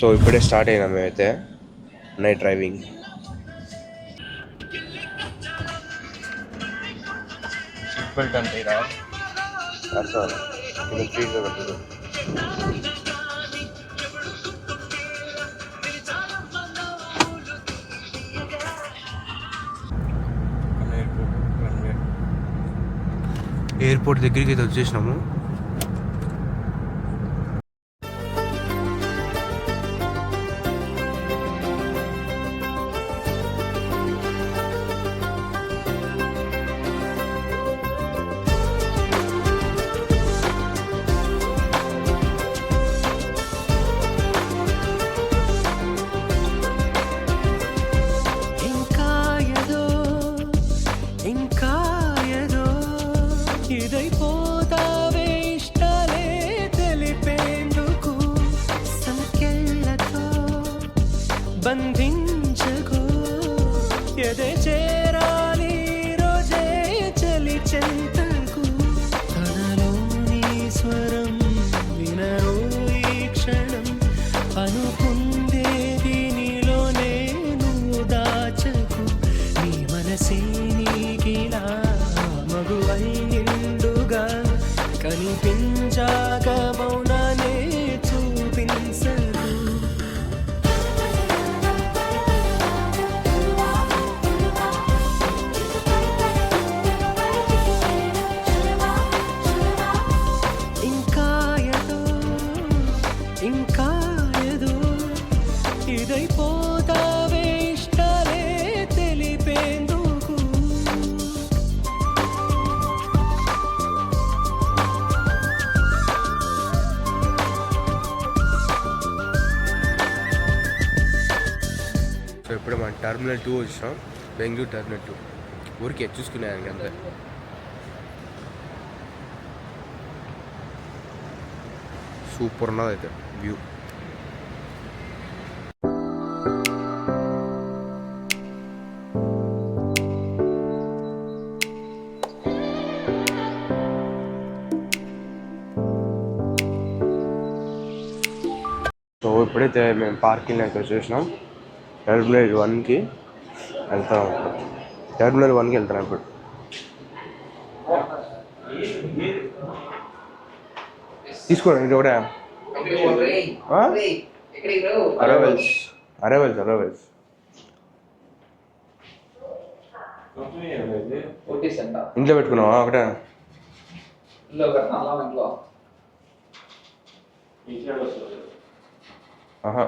So ఇప్పుడే start అయినా మేమైతే నైట్ డ్రైవింగ్. సీట్ బెల్ట్ అంటే రా ఇది ఫ్రీగా కట్టదు. ఎయిర్పోర్ట్ దగ్గరికి అయితే వచ్చేసినాము. బంధించకు ఎదే చేరాలి రోజే చలి చెంతకు తనలోని స్వరం వినరు ఈ క్షణం అనుకుందేది నీలోనే నువ్వు దాచకు నీ మనసే నీకిలా మగువై నిండుగా కనిపించాక మౌనానే చూపించకు. ఇంకా ఏదో ఇదైపోతావే ఇష్టాలే తెలిపేందుకు. సో ఇప్పుడు మన టర్మినల్ 2 వచ్చినాం, బెంగళూరు టర్మినల్ 2. ఊరికి చూసుకునేదానికి అంతే. సూపర్ ఉన్నది అయితే వ్యూ. సో ఇప్పుడైతే మేము పార్కింగ్ అయితే వచ్చేసినాం. టర్మినల్ 1కి వెళ్తాం. టర్మినల్ 1కి వెళ్తాం ఇప్పుడు. తీసుకోండి ఇది ఒకటే. అరైవల్స్ అరైవల్స్ ఇంట్లో పెట్టుకున్నావా ఒకటే? ఆహా,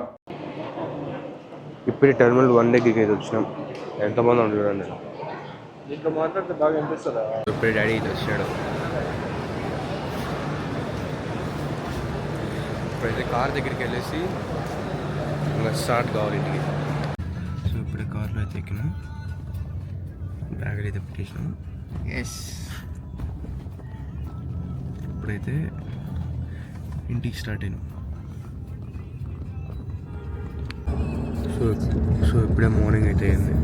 ఇప్పుడే టర్మినల్ 1 దగ్గరికి అయితే వచ్చినాం. ఎంతమంది ఉంది చూడండి. దీంట్లో మాట్లాడితే బాగా అనిపిస్తుందా? ఇప్పుడే డాడీ అయితే వచ్చినాడు. ఇప్పుడైతే కార్ దగ్గరికి వెళ్ళేసి ఇంకా స్టార్ట్ కావాలి ఇంటికి. సో ఇప్పుడే కార్లో అయితే ఎక్కినా, బ్యాగులు అయితే పెట్టేసినాం. ఎస్, ఇప్పుడైతే ఇంటికి స్టార్ట్ అయినాం. సో ఇప్పుడే మార్నింగ్ అయితే అయింది.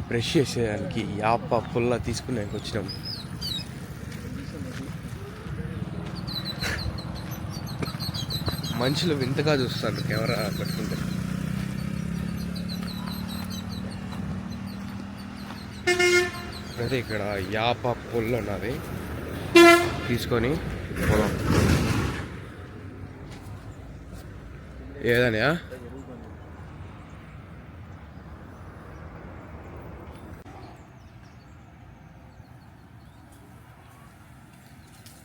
బ్రష్ చేసేదానికి యాప పుల్ల తీసుకునేకి వచ్చినాం. మనుషులు వింతగా చూస్తారు కెమెరా పట్టుకుంటే. అయితే ఇక్కడ యాప పుల్ల ఉన్నది, తీసుకొని పోదాం. ఏదన్నా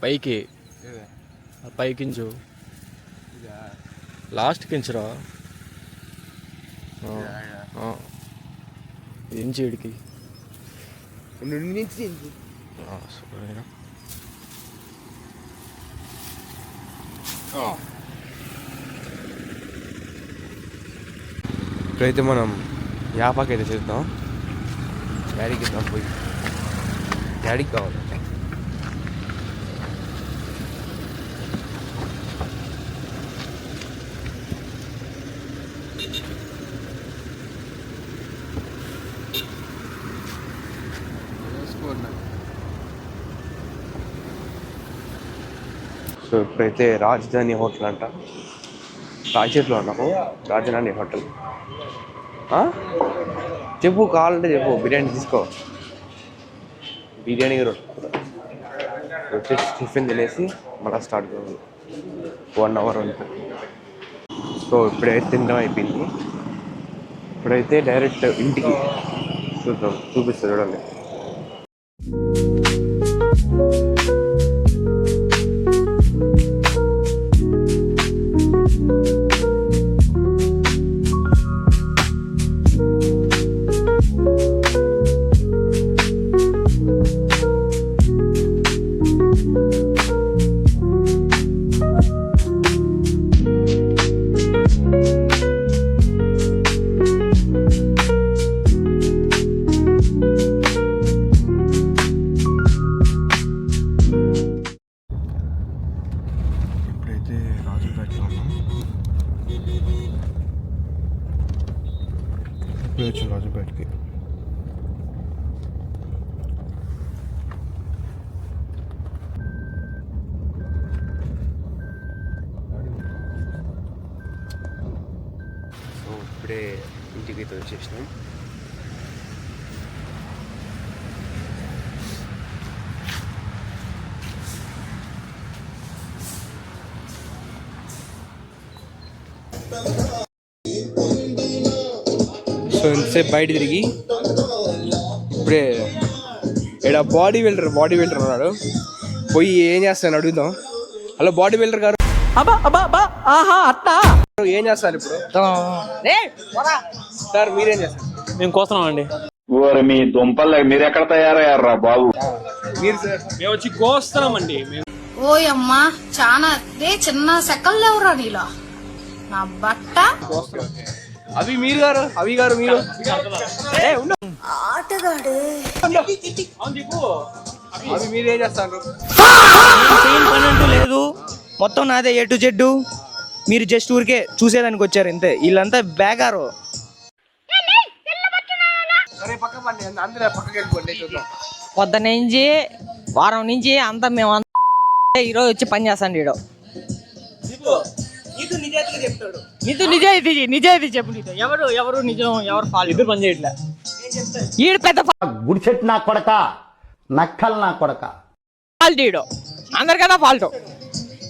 పైకి పైకించు, లాస్ట్ కించరా ఏం చేయడికి ఇప్పుడైతే మనం యాపాకైతే చేద్దాం. డాడీకి ఇద్దాం పోయి, డాడీకి కావాలి. సో ఇప్పుడైతే రాజధాని హోటల్ అంట, రాజేట్లో ఉన్నాము. రాజధాని హోటల్ చెప్పు, కావాలంటే చెప్పు. బిర్యానీ తీసుకో, బిర్యానీ వచ్చేసి టిఫిన్ తినేసి మళ్ళీ స్టార్ట్ కావాలి. 1 అవర్ ఉంటుంది. సో ఇప్పుడైతే తినడం అయిపోయింది. ఇప్పుడైతే డైరెక్ట్ ఇంటికి చూపిస్తా చూడండి. రాజుపేటకి సో ఇప్పుడే ఇంటికి అయితే వచ్చేసినాం. సో ఇంతసేపు బయట తిరిగి ఇప్పుడే ఇక్కడ బాడీ బిల్డర్ ఉన్నాడు. పోయి ఏం చేస్తాను అడుగుదాం. హలో బాడీ బిల్డర్ గారు, ఏం చేస్తారు ఇప్పుడు? సార్ మీరేం చేస్తారు? మేము కోస్తున్నాం అండి. మీ దుంపలు మీరు ఎక్కడ తయారయ్యారా బాబు? మీరు సార్? మేము వచ్చి కోస్తున్నామండి. ఓయమ్మా చాలా చిన్న సెకల్ లేవురా నీలో నా బట్ట. అవి మీరు గారు, అవి గారు మీరు ఆటగాడు. అవి మీరు ఏం చేస్తారు? పని అంటూ లేదు, మొత్తం నాదే A to Z. మీరు జస్ట్ ఊరికే చూసేదానికి వచ్చారు ఇంతే. వీళ్ళంతా బేగారు. పొద్దు నుంచి వారం నుంచి అంతా మేము ఈరోజు వచ్చి పని చేస్తాను. నీతో నిజాయితీ చెప్పు. నీతో ఎవరు నిజం, ఎవరు ఫాల్ట్? ఇద్దరు పని చేయట్లే. ఈడు పెద్ద గుడిచెట్టు నా కొడక, నక్కలు నా కొడక. ఫాల్ట్ ఈడు, అందరికన్నా ఫాల్ట్.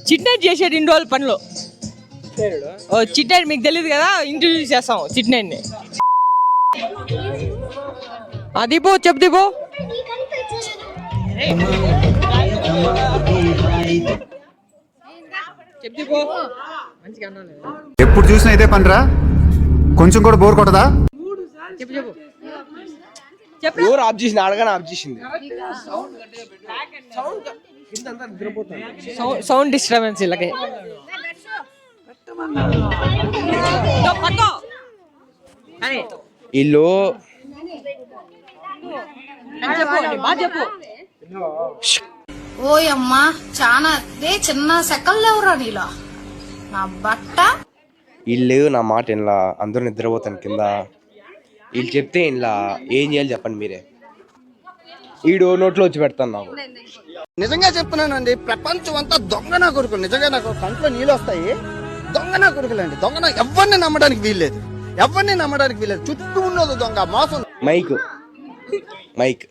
చిట్నైట్ చేసేది ఇన్ని రోజుల పనులు. చిట్నైట్ మీకు తెలియదు కదా, ఇంట్రడ్యూస్ చేస్తాం చిట్నైట్ని. దీపు చెప్పు దీపు. ఎప్పుడు చూసినా ఇదే పనిరా, కొంచెం కూడా బోర్ కొట్టదా? ఎవరు ఆఫ్ చేసింది? అడగానే ఆఫ్ చేసింది. సౌండ్ డిస్టర్బెన్స్ ఇలాగే. వీళ్ళు ఓయమ్మా చాలా చిన్న సెకల్ లేవురా నీలో నా బట్ట. వీళ్ళు నా మాట ఇలా అందరూ నిద్రపోతాను కింద. వీళ్ళు చెప్తే ఇలా ఏం చేయాలి చెప్పండి మీరే. ఈడు నోట్లో వచ్చి పెడతాను నాకు. నిజంగా చెప్తున్నానండి, ప్రపంచం అంతా దొంగ నా కొడుకులు. నిజంగా నాకు కంట్లో నీళ్ళు వస్తాయి. దొంగ నా కొడుకులండి. ఎవరిని నమ్మడానికి వీల్లేదు, చుట్టూ ఉన్నది దొంగ మోసం. మైక్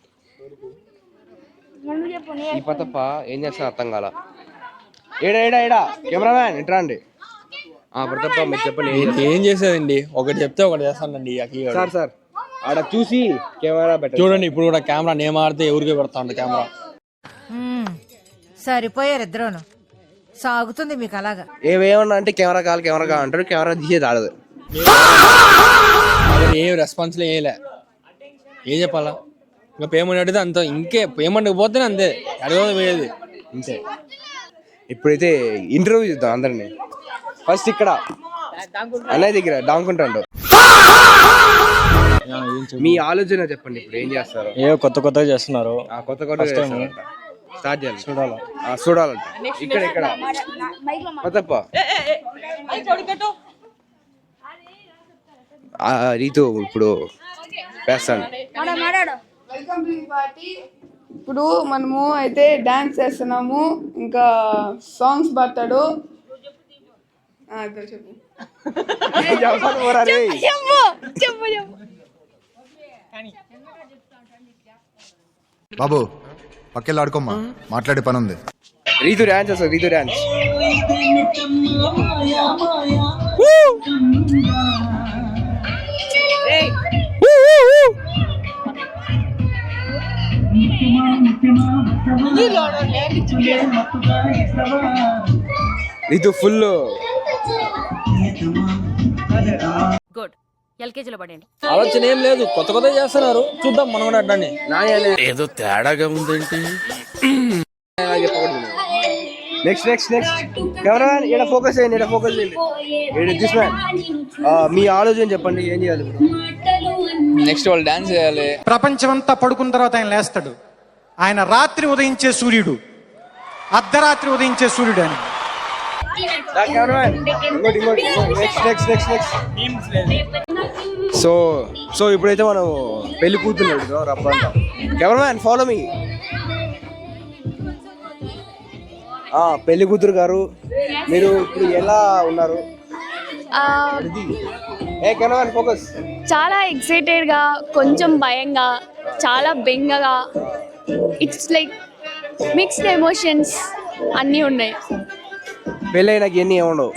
ఈ పతప్ప ఏం చేస్తా అర్థం కాల. ఏడా కెమెరామ్యాన్ ఎంట్రా అండి. ప్రతప్ప మీరు చెప్పండి. ఏం చేసేదండి, ఒకటి చెప్తే ఒకటి చేస్తానండి. సార్ ఆడ చూసి కెమెరా పెట్టండి. చూడండి, ఇప్పుడు కూడా కెమెరా నేమ్ ఆడితే ఎవరికి పెడతా ఉండే కెమెరా. సరిపోయారు ఇద్దరును. సాగుతుంది మీకు అలాగా. ఏమన్నా అంటే కెమెరా కావాలి అంటారు. కెమెరా తీసేది ఆడదు. ఏం రెస్పాన్స్ ఏలే. ఏం చెప్పాలా? ఇంకా పేమెంట్ అడిగితే అంత, ఇంకే పేమెంట్ పోతేనే అంతే. అడగదు పోయేది అంతే. ఇప్పుడైతే ఇంటర్వ్యూ చూద్దాం అందరినీ. ఫస్ట్ ఇక్కడ అన్నయ్య దగ్గర డాంకుంటాడు. మీ ఆలోచన చెప్పండి. ఇప్పుడు ఏం చేస్తారు? కొత్తగా చేస్తున్నారు. కొత్త స్టార్ట్ చేయాలి. చూడాలంట. ఇక్కడ కొత్తప్ప రీతు ఇప్పుడు వేస్తాను. ఇప్పుడు మనము అయితే డాన్స్ చేస్తున్నాము, ఇంకా సాంగ్స్ పాడతాడు. ఇప్పుడు చెప్పు. బాబు పక్కెళ్ళి ఆడుకోమ్మా, మాట్లాడే పని ఉంది. రీతు డాన్స్ వస్తుంది, Ritu dance. Ritu full good. ఎల్కేజీలో పడండి. ఆలోచన ఏం లేదు, కొత్త కొత్త చేస్తున్నారు, చూద్దాం మనం కూడా అడ్డాన్ని. ఏదో తేడాగా ఉందేంటి? నెక్స్ట్ నెక్స్ట్ నెక్స్ట్ కెమెరా ఇక్కడ ఫోకస్ చేయండి, ఇక్కడ ఫోకస్ చేయండి. దిస్ మ్యాన్ మీ ఆలోచన చెప్పండి, ఏం చేయాలి ఇప్పుడు? నెక్స్ట్ వాళ్ళు డాన్స్ చేయాలి. ప్రపంచం అంతా పడుకున్న తర్వాత ఆయన లేస్తాడు. ఆయన రాత్రి ఉదయించే సూర్యుడు, అర్ధరాత్రి ఉదయించే సూర్యుడు అని. సో సో ఇప్పుడైతే మనం పెళ్లి కూతున్నాడు రబ్బంతా. Cameraman follow me. పెళ్లి కూతురు గారు, మీరు ఇప్పుడు ఎలా ఉన్నారు? Cameraman focus. చాలా ఎక్సైటెడ్ గా, కొంచెం భయంగా, చాలా బెంగగా, ఇట్స్ లైక్ మిక్స్డ్ ఎమోషన్స్ అన్నీ ఉన్నాయి. పెళ్ళైనాక ఎన్ని ఏముండవు.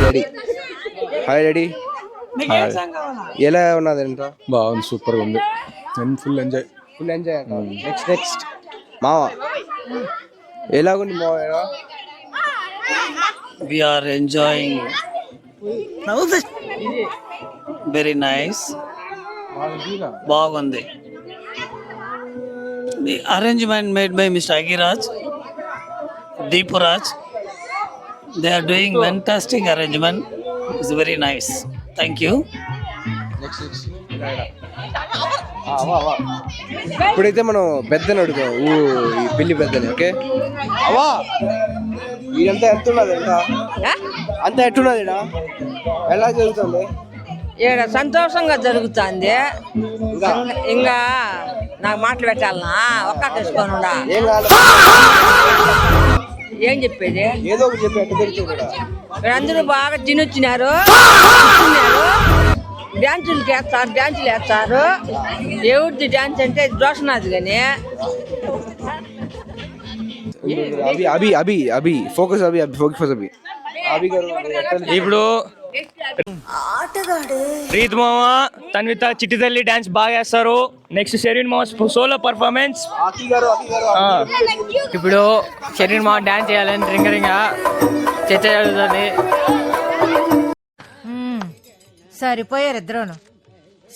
రెడీ? Hi ready. ఎలా ఉన్నది? ఎంత బాగుంది, సూపర్ గా ఉంది. Full enjoy, full enjoy. Next next మావా ఎలాగుంది మావా? We are enjoying. Very nice. బాగుంది. The arrangement made by Mr. Agiraj, Deeparaj. They are doing fantastic arrangement. It's very nice. Thank you. ఇప్పుడైతే మనం పెద్దని అడుగుతాం, ఈ పెళ్లి పెద్దని. ఓకే అవా, ఇదంతా ఎంత ఉన్నది? అంత ఎట్టున్నది? ఎలా జరుగుతుంది? ఈడ సంతోషంగా జరుగుతుంది. ఇంకా నాకు మాటలు పెట్టాలనా? ఒక్క తీసుకోనుండా ఏం కాదు, ఏం చెప్పేది? ఏదో ఒకటి చెప్పి ఎట్ట జరుగుతుంది. అందరూ బాగా తినొచ్చినారు, డ్యాన్సులు వేస్తారు. ఎవరిది డ్యాన్స్ అంటే రోషనాథ్ గాని. Abhi Abhi Abhi Abhi focus, Abhi Abhi focus. అభి అభి గారు ఇప్పుడు రీతు మామ, తన్విత, చిట్టి తల్లి డాన్స్ బాగా వేస్తారు. నెక్స్ట్ షరీన్ మామ సోలో పర్ఫార్మెన్స్. ఇప్పుడు షరీన్ మామ డాన్స్ చేయాలని రింగ చర్చ జరుగుతుంది. సరిపోయారు ఇద్దరును.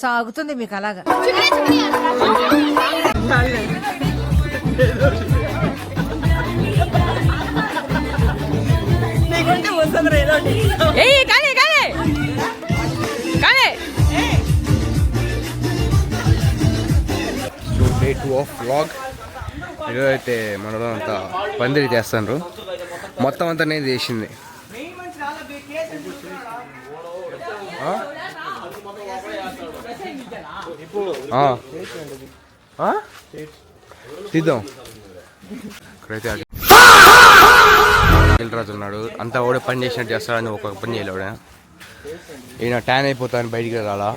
సాగుతుంది మీకు అలాగా. Day 2 of vlog. ఈరోజు అయితే మనలో అంతా పందిరి చేస్తాను. మొత్తం అంతా నేను చేసింది. తీద్దాం. ఇక్కడైతే రాజు ఉన్నాడు, అంతా ఓడే పని చేసినట్టు చేస్తాడని ఒక పని చేయలేడు. ఈయన ట్యాన్ అయిపోతాను బయటికి రాలా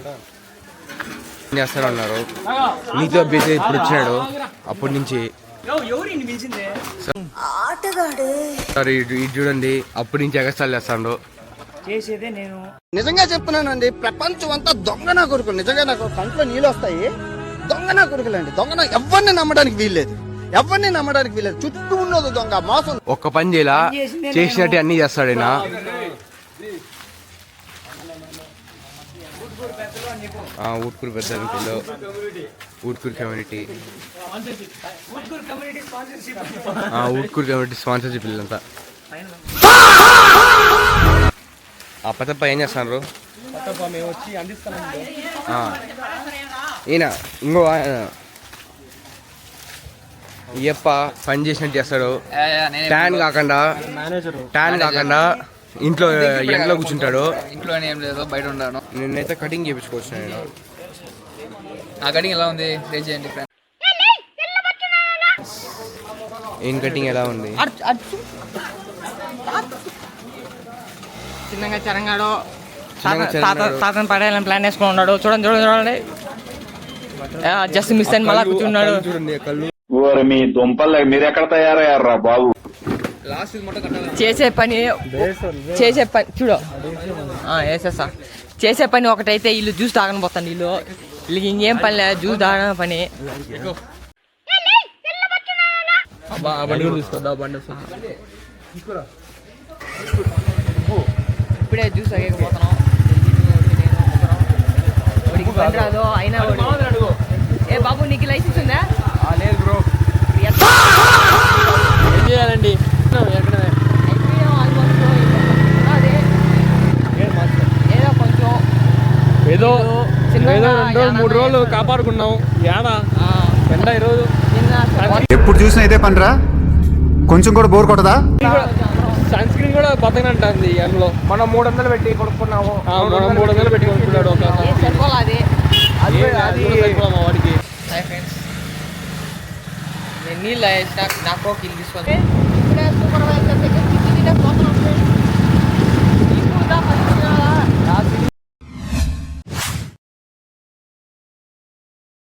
చేస్తానన్నారు. నీతో అభ్యర్థి ఇప్పుడు వచ్చినాడు, అప్పటి నుంచి ఇది చూడండి, అప్పటి నుంచి ఎగస్టాల్ చేస్తాడు. నిజంగా చెప్తున్నానండి, ప్రపంచం అంతా దొంగ నా కొడుకులు. నిజంగా నాకు కంట్లో నీళ్ళు వస్తాయి. దొంగ నా కొడుకులండి, దొంగ. ఎవరిని నమ్మడానికి వీల్లేదు, ఎవరిని నమ్మడానికి వీల్లేదు. చుట్టూ ఉన్నది దొంగ, మోసం. ఒక్క పని చేయాల, చేసినట్టు అన్ని చేస్తాడు ఆయన. ఊట్కూరు పెద్ద Utkur community, Utkur community sponsorship ఇల్లంతా. ఆ పెద్దప్ప ఏం చేస్తున్నారు? ఈయన ఇంకో అయ్యప్ప పని చేసినట్టు చేస్తాడు. ట్యాన్ కాకుండా ఇంట్లో ఎండలో కూర్చుంటాడు. ఇంట్లో ఏం లేదు, బయట ఉన్నాను. నిన్నైతే కటింగ్ చేయించుకోవచ్చు. నేను ఆ కటింగ్ ఎలా ఉంది? చేయండి. ఏం కటింగ్ ఎలా ఉంది? చిన్నగా చరంగాడు చిన్నగా చరణాడు. తాతను పడేయాలని ప్లాన్ వేసుకుని ఉన్నాడు. చూడండి జస్ట్ మిస్ అని మళ్ళా కూర్చున్నాడు. చూడండి కళ్ళు. ఓరి మీ దుంపలు మీరు ఎక్కడ తయారయ్యారా బాబు? చేసే పని చూడు వేసేస్తా. చేసే పని ఒకటైతే వీళ్ళు జ్యూస్ తాగని పోతాను. వీళ్ళకి ఇంకేం పని లేదు, జ్యూస్ తాగడం పని. ఇప్పుడే జ్యూస్ తాగకపోతున్నాం. వాడికి పని రాదు అయినా వాడు. ఏ బాబు నీకు లైసెన్స్ ఉందా? లేదు బ్రో. ఏం చేయాలండి? ఏదో 2-3 రోజులు కాపాడుకున్నాం. ఏడా ఎండ ఈరోజు ఎప్పుడు చూసినా ఇదే పనిరా, కొంచెం కూడా బోర్ కొట్టదా? సన్ స్క్రీన్ కూడా బతకనంటుంది ఎండలో. మనం 300 పెట్టి కొనుక్కున్నాము. మనం 300 పెట్టి కొనుక్కున్నాడు ఒక వాడికి. నేను నీళ్ళు నాకు కిల్ తీసుకొని